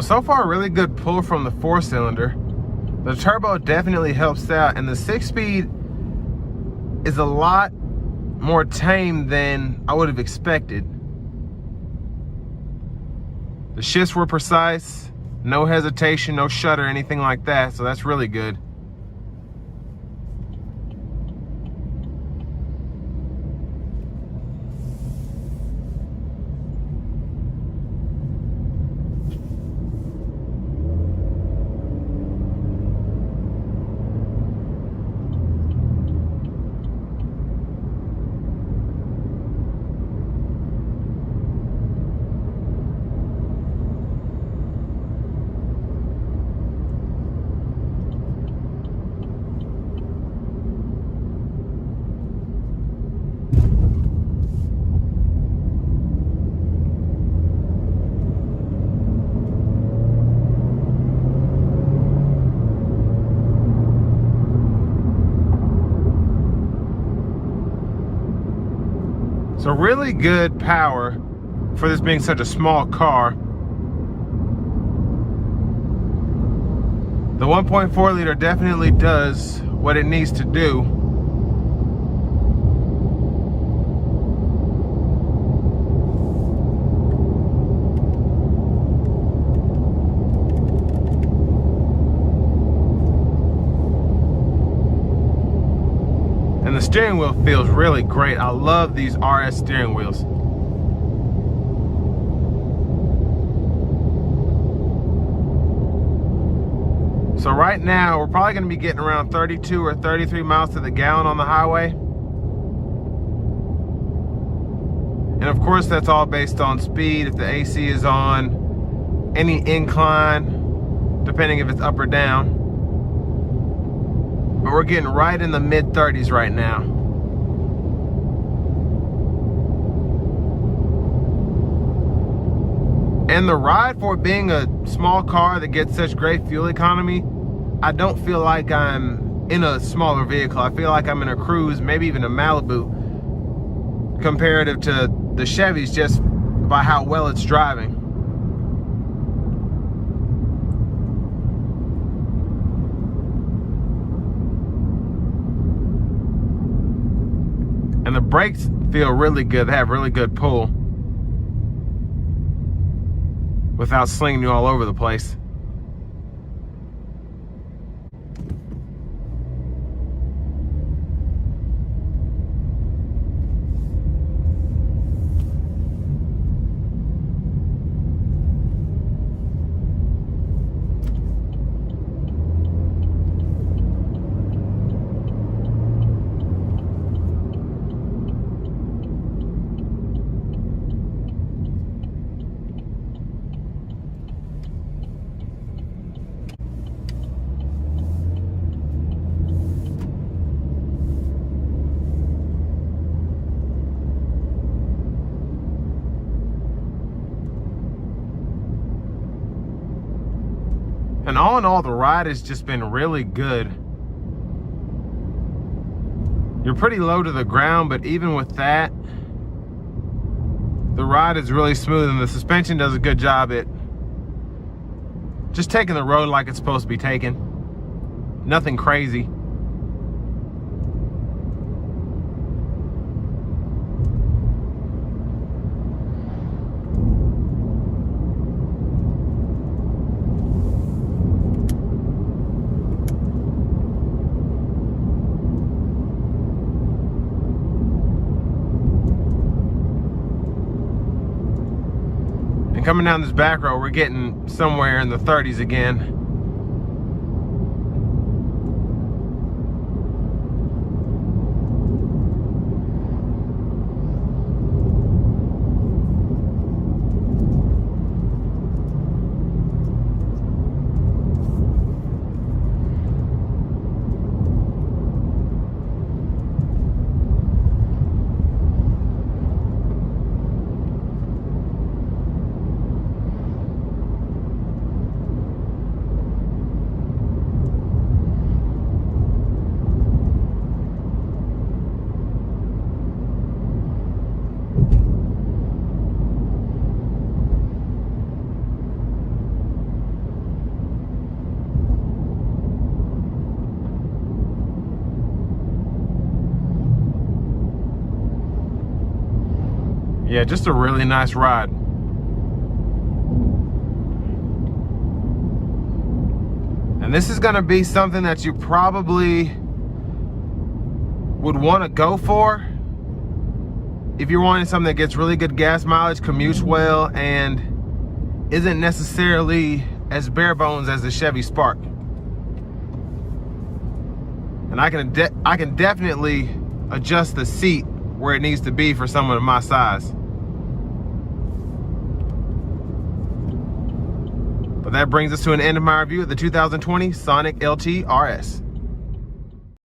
So far, really good pull from the 4-cylinder. The turbo definitely helps out, and the 6-speed is a lot more tame than I would have expected. The shifts were precise, no hesitation, no shudder, anything like that, so that's really good. So really good power for this being such a small car. The 1.4 liter definitely does what it needs to do. And the steering wheel feels really great. I love these RS steering wheels. So right now, we're probably gonna be getting around 32 or 33 miles to the gallon on the highway. And of course, that's all based on speed, if the AC is on, any incline, depending if it's up or down. But we're getting right in the mid-30s right now. And the ride, for it being a small car that gets such great fuel economy, I don't feel like I'm in a smaller vehicle. I feel like I'm in a Cruise, maybe even a Malibu, comparative to the Chevys, just by how well it's driving. And the brakes feel really good. They have really good pull without slinging you all over the place. And all in all, the ride has just been really good. You're pretty low to the ground, but even with that, the ride is really smooth, and the suspension does a good job at just taking the road like it's supposed to be taken. Nothing crazy. Coming down this back road, we're getting somewhere in the 30s again. Yeah, just a really nice ride. And this is gonna be something that you probably would wanna go for if you're wanting something that gets really good gas mileage, commutes well, and isn't necessarily as bare bones as the Chevy Spark. And I can definitely adjust the seat where it needs to be for someone of my size. But that brings us to an end of my review of the 2020 Sonic LT RS.